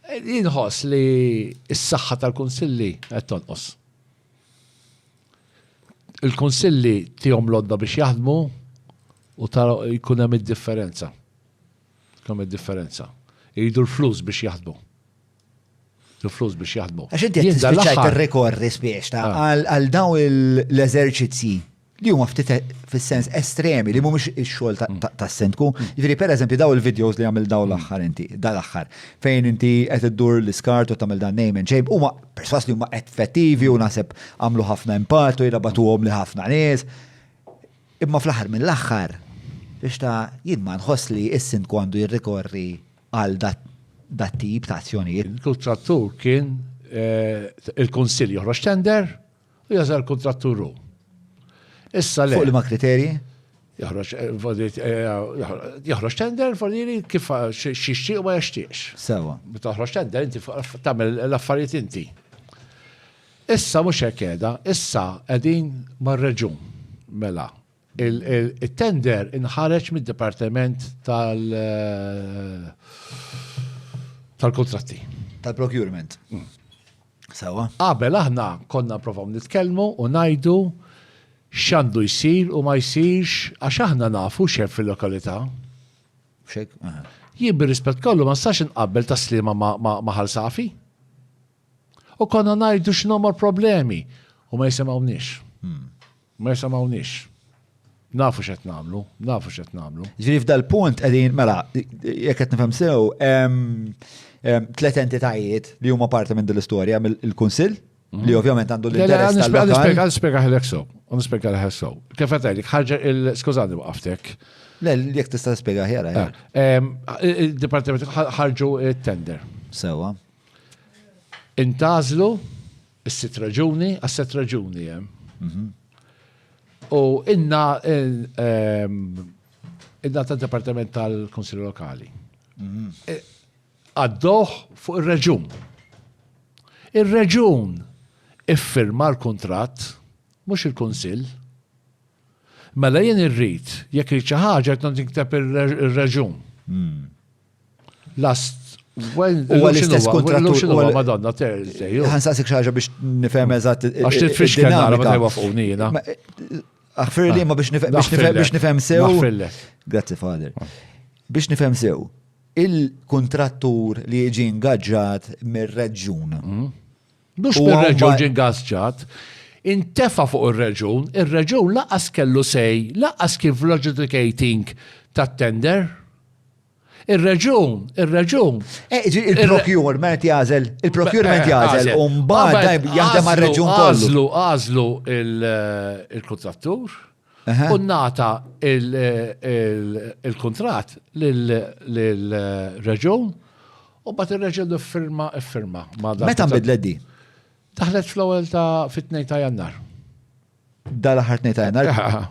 Inħoss li s-saħħa tal-kunsilli qed tonqos. Il-kunsilli tihom lodda biex jaħdmu u tara jkun hemm id-differenza. Kemm id-differenza. Jridu l-flus biex jaħdmu. Il-flus biex jaħdmu. Għax inti qed tispiċċaj tirrikorri spiex għal dawn l-eżerċizzji li huma ftit fis-sens estremi li mhumiex ix-xogħol tas-sentku. Jiġifieri pereżempju daw il-videos li għamil daw l-aħħar inti, dal-aħħar, fejn inti qed iddur l-iskart u tagħmel dan name and shape, huma perswas li huma effettivi u naħseb għamlu ħafna impatt u jirabatuhom li ħafna nies. Imma fl-aħħar mill-aħħar biex jien ma nħoss li s-sentku għandu jirrikorri għal dat tip ta' azzjonijiet. Il-kontrattur kien il-kunsill joħroġ tender u jażel kontrattur. Issa le. Fuq li ma' kriterji? Joħroġ tender forniri kif xixtieq u ma jaxtieqx. Sewa. Toħroġ tender inti tagħmel l-affarijiet inti. Issa mhux hekk qiegħda, issa qegħdin mar-reġun mela. Il-tender inħareġ mid-Dipartiment tal-kontratti. Tal-procurement. Sewa. Qabel aħna konna provaw nitkellmu u ngħidu x'għandu jsir u ma jsirx għax aħna nafu x'hemm fil-lokalità. Xek? Jien bir-rispett kollu ma stax inqabbel taslima ma' ħalsafi. U konna ngħidu x'nhuma l-problemi u ma jisimgħunix. Ma jisimgħunix. Nafu x'qed nagħmlu, nafu x'qed nagħmlu. Ġifieri f'dal punt qegħdin mela jekk qed nifhem sew tliet entitajiet li huma parti minn din l-istorja mill-Kunsill li ovvjament għandu l-interess tal-lokal. Għal-spiega ħelek so. Kif għetajlik, ħarġa skużani waqftek. Le, jek tista' spiega ħjara. Il-Dipartiment ħarġu il-tender. Sewa. Intazlu s-sitt raġuni, għas-sitt raġuni hemm. U inna tal-Dipartiment tal-Konsilju Lokali. Għaddoħ fuq ir-reġun. Ir-reġun iffirma l-kontratt, mhux il-Kunsill. Mela jien irrid, jekk irid xi ħaġa qed tinkteb ir-reġun. Last huwa l-istess kontrattur Madonna terżej. Ħansaqsik xi ħaġa biex nifhem eżatt. Għax titfixkel nara ma tewafquni jiena. Aħfir li ma biex nifhem sew. Grazzi Fader. Biex nifhem sew. Il-kontrattur li jiġi ngaġġat mir-reġjun. Mhux mir-reġjun ġie ngaġġat, intefa' fuq ir-reġjun laqas kellu sej, laqas kif l-adjudicating tat-tender. Ir-reġjun. Il-procurement jażel u mbagħad jaħdem għar-reġjun kollu. Għażlu il-kontrattur. Unnata il-kontrat lill-reġun u bat il-reġun iffirma. Meta nbidlet di? Daħlet fl-ewwel fit-2 ta' Jannar. Dal-aħħar 2 ta' Jannar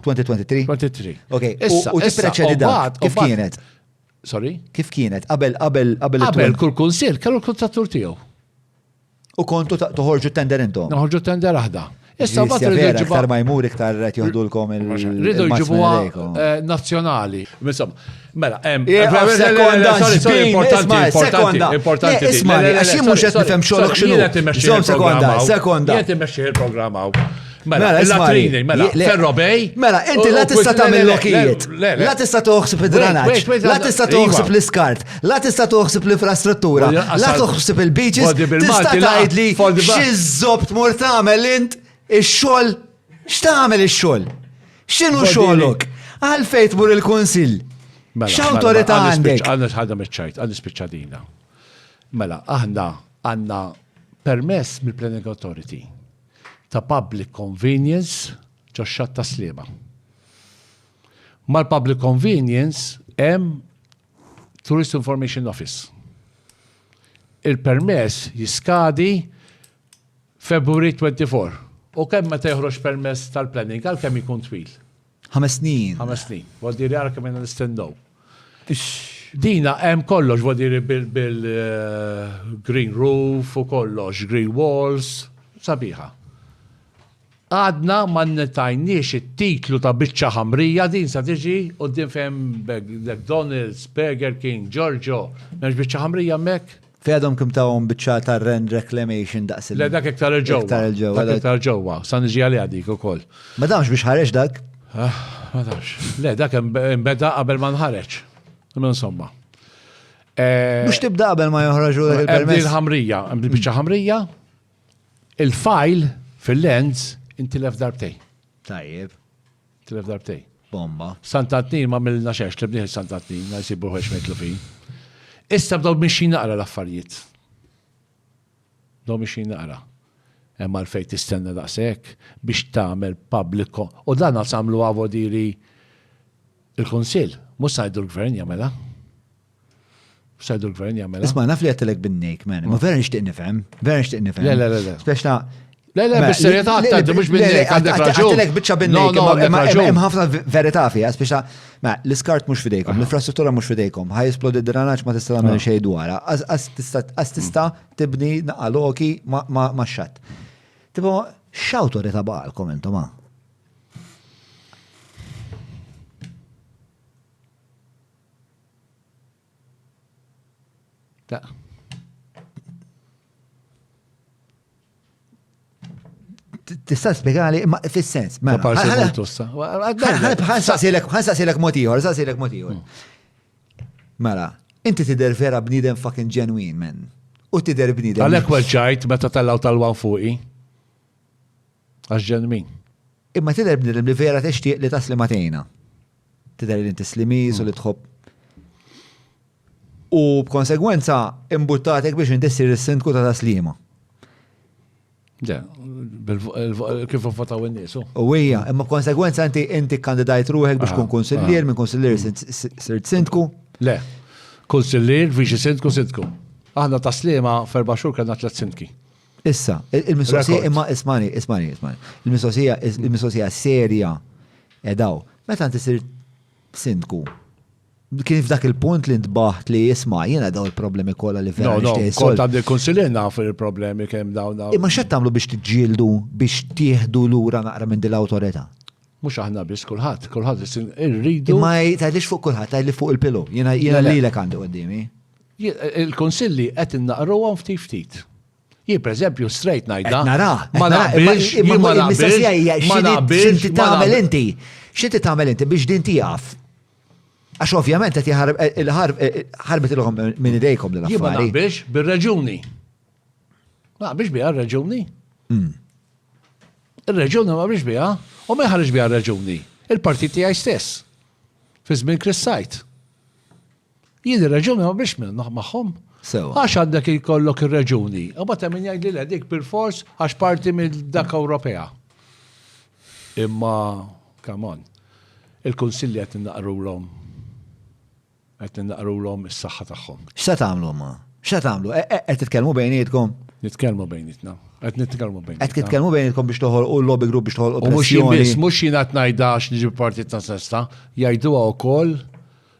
2023? 23. Ok, u tippreċedi dak kif kienet? Sorry? Kif kienet? Qabel kull kunsill kellu l-kontrattur tiegħu. U kontu toħorġu tender intom? Noħorġu tender aħda. Issa bat rridu iktar ma jmur iktar qed joħdulkom rridu jġibuha nazzjonali. Mela, importanti. Ismani, għax jien mhux qed nifhem xogħolok x'inhu. Sekonda. Jien immexxi il-programm hawn. Mela, il-latrini, mela, Ferrobej. Mela, inti la tista' tagħmel lokijiet. La tista' toħsib id-dranaġġ. La tista' toħsib l-iskart. La tista' toħsib l-infrastruttura. La toħsib il-beaches. Tista' tgħidli x'iżżob tmur tagħmel int ix-xogħol. X'tagħmel ix-xogħol? X'inhu xogħolok? Għalfejn tmur il-kunsill. X'awtorità għandek? Għandna ħadda miċ-ċajt, għandna spiċċadina. Mela, aħna għandna permess mill-Planning Authority ta' public convenience ġoxxat ta' Sliema. Mal-public convenience hemm Tourist Information Office. Il-permess jiskadi February 24. U kemm meta joħroġ permess tal-planning għal kemm ikun twil? 5 snin. 5 snin. Wadiri għara kemm nistennew. Dina hemm kollox wadiri bil-green roof u kollox, green walls, sabiħa. Għadna ma nettajniex it-titlu ta' biċċa ħamrija din sa tiġi u din fem McDonald's, Burger King, Giorgio, m'hemmx biċċa ħamrija hemmhekk? Fejadhom kim tawhom biċċa ta' rent reclamation daqs Le dak iktar il-ġewwa. Iktar il-ġewwa. Dak iktar ġewwa. San niġi għalija dik ukoll. Ma damx biex ħareġ dak? Ma tafx. Le dak imbeda qabel ma nħareġ. Insomma. Mhux tibda qabel ma joħroġu dak il-permess. Il-ħamrija, biċċa ħamrija, il-file fil-lens intilef darbtej. Tajjeb. Intilef darbtej. Bomba. Santatnin ma milna xex, tibniħ Santatnin, najsibu ħex metlu fin. Issa bdaw mixin naqra l-affarijiet. Bdaw mixin naqra. Emma l-fej tistenna daqsek biex tagħmel publiko. U dan għasamlu għavodiri il-konsil. Mus sajdu l-gvern jamela. Sajdu l-gvern jamela. Isma, naf li għattilek bin-nejk, man. Ma vera nixtieq nifhem. Vera nixtieq nifhem. Le. Speċna. Le, bis-serjetà għaddi mhux bin-nejk għandek raġun. Għattilek biċċa bin-nejk. Hemm ħafna verità fiha, speċna. Ma l-iskart mhux fidejkom, l-infrastruttura mhux fidejkom. Ħaj esplodi d-dranaġġ ma tista' tagħmel xejn dwarha. Għas tista' tibni naqaloki ma' xatt. Tipo, x'awtorità baqalkom intom ma? Da. Tista' spjegali fis-sens. Ħansaqsilek mod ieħor. Mela, inti tidher vera bniedem fucking genuine, man. U tidher bniedem. Għalhekk weġġajt meta tellaw tal-wan fuqi. Għax ġenmin. Imma tidher bniedem li vera tixtieq li tasli matejna. Tidher li inti slimis u li tħobb. U b'konsegwenza imbuttatek biex inti ssir is-sindku ta' taslima. Kif votaw in-nies. U hija, imma b'konsegwenza inti kandidajt ruħek biex tkun konsillier, minn konsillier sirt sindku. Le, konsillier, viċi sindku. Aħna taslima f'4 xhur kellna 3 sindki. Issa, il-mistoqsija imma ismani. Il-mistoqsija serja edaw. Meta inti sir sindku, kien f'dak il-punt li ntbaħt li jisma' jiena daw il-problemi kollha li vera nixtieq. Kont għandi konsillier naf il-problemi kemm dawn. Imma x'qed tagħmlu biex tiġġieldu biex tieħdu lura naqra minn din l-awtorità? Mhux aħna biss kulħadd irridu. Imma tgħidlix fuq kulħadd, tgħidli fuq il-pilu. Jiena lilek għandi qudiemi. Il-konsilli qed innaqruhom ftit. Jien pereżempju straight ngħidha. Nara. Ma naqbilx. Il-mistoqsija hija x'inti tagħmel inti. X'inti tagħmel inti biex din tieqaf? Għax ovvjament qed ħarbet ilhom minn idejkom l affarijiet. Jien ma naqbilx bir-reġuni. Ma naqbilx biha r-reġuni. Ir-reġuni ma naqbilx biha. U ma jħarġ biha r-reġuni. Il-partit tiegħi stess. Fi żmien Chris Sajt. Jien ir-reġuni ma naqbilx magħhom. Għax għandek jkollok ir-reġuni. U bata min jgħid li dik bil-fors għax parti mill-dak Ewropea. Imma, come on, il-Kunsilli qed innaqrulhom. Qed innaqrulhom is-saħħa tagħhom. X'se tagħmlu ma? X'se tagħmlu? Qed titkellmu bejnietkom? Nitkellmu bejnietna. Qed nitkellmu bejnietna. Qed titkellmu bejnietkom biex toħolqu l-lobby group biex toħolqu pressjoni. Mhux jien qed ngħidax niġi partit ta' sesta, jgħiduha wkoll.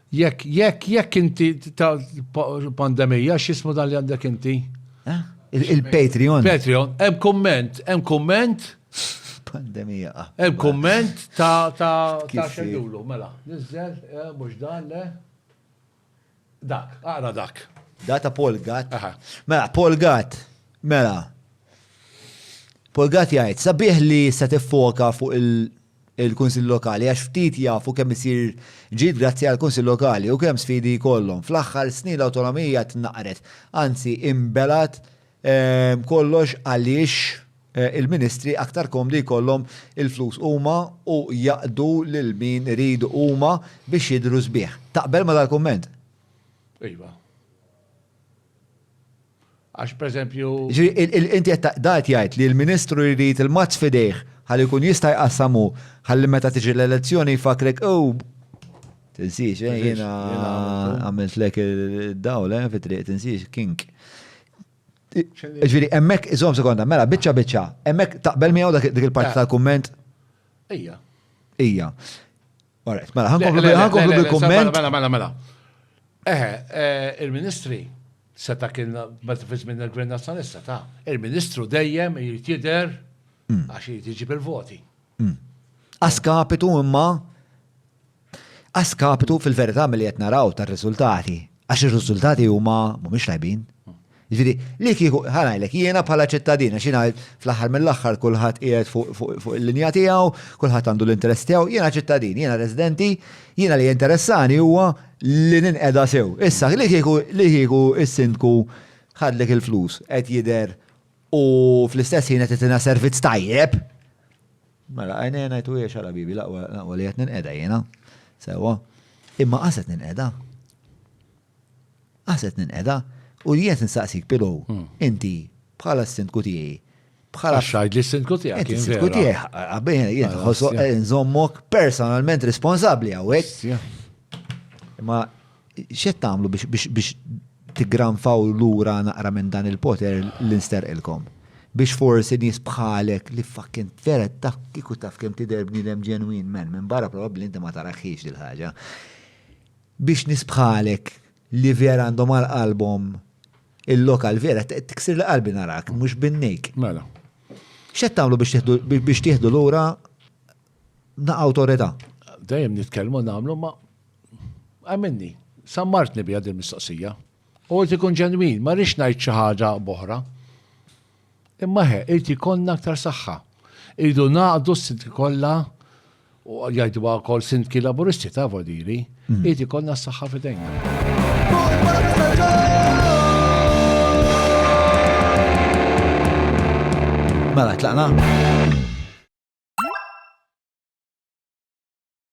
Jekk inti ta' pandemija, x'ismu dan li għandek inti? Il-Patreon. Patreon, hemm komment. Pandemija. Hemm komment ta' xejjulu, mela. Nizzel, mhux dan le. Dak, ara dak. Data Paul Gatt. Mela, Paul Gatt. Mela. Paul Gatt jgħid, sabiħ li se tiffoka fuq il-Kunsill Lokali, għax ftit jafu kemm isir ġid grazzi għall-Kunsill Lokali u kemm sfidi jkollhom. Fl-aħħar snin l-awtonomija tnaqret, anzi imbelat kollox għaliex il-ministri aktar komdi jkollhom il-flus huma u jaqdu lil min iridu huma biex jidhru sbieħ. Taqbel ma dal-kumment? Iva. Għax pereżempju. Inti qed dat jgħid li l-Ministru jrid il-mazz fidejh ħalli jkun jista' jqassamu ħalli meta tiġi l-elezzjoni fakrek tinsiex, jiena għamilt lek id-dawl fit-triq tinsiex kink. Ġifieri hemmhekk iżomm sekonda, mela biċċa, hemmhekk taqbel miegħu dik il-parti tal-kumment? Ija. Alright, mela ħankomplu bil-kumment. Mela. Il-Ministri seta kien meta fiż minn il-Gvern Nazzjonalista ta' il-Ministru dejjem jrid jidher għax jiġi bil-voti. Askapitu fil-verità milli qed naraw tar-riżultati. Għax ir-riżultati huma mhumiex tajbin. Ġifieri, li kieku ħanajlek jiena bħala ċittadina xina fl-aħħar mill-aħħar kulħadd qiegħed fuq il-linja tiegħu, kulħadd għandu l-interess tiegħu, jiena ċittadin, jiena residenti, jiena li jinteressani huwa li ninqeda sew. Issa li kieku is-sindku ħadlek il-flus qed jidher u fl-istess ħin qed titina servizz tajjeb. Mela għajna ngħidu hija xara bibi laqwa li qed ninqeda jiena. Sewa. Imma qaset ninqeda. Qaset ninqeda. U jien nsaqsik pilu, inti bħala s-sindku tiegħi, bħala Xajd li s-sindku tiegħek. s-sindku tiegħi, għabbejn jien nżommok personalment responsabbli hawnhekk. Ma x'qed tagħmlu biex tiggranfaw lura naqra minn dan il-poter l-insterqilkom? Biex forsi nies bħalek li fucking vera taf kieku taf kemm tidher bniedem ġenwin minn barra probabbli inti ma taraħħiex dil ħaġa. Biex nies bħalek li vera għandhom għal-qalbhom il-lokal vera tiksir l-qalbi narak, mhux bin-nejk. Mela. X'qed tagħmlu biex tieħdu lura awtorità? Dejjem nitkellmu nagħmlu ma għamilni. Sammartni bi il mistoqsija. U qed ikun ġenwin, ma rridx ngħid xi ħaġa b'oħra. Imma irid ikollna aktar saħħa. Iridu naqdu s-sindki kollha u jgħidu wkoll sindki laburisti ta' vodiri, irid ikollna s-saħħa f'idejna. Mela tlaqna.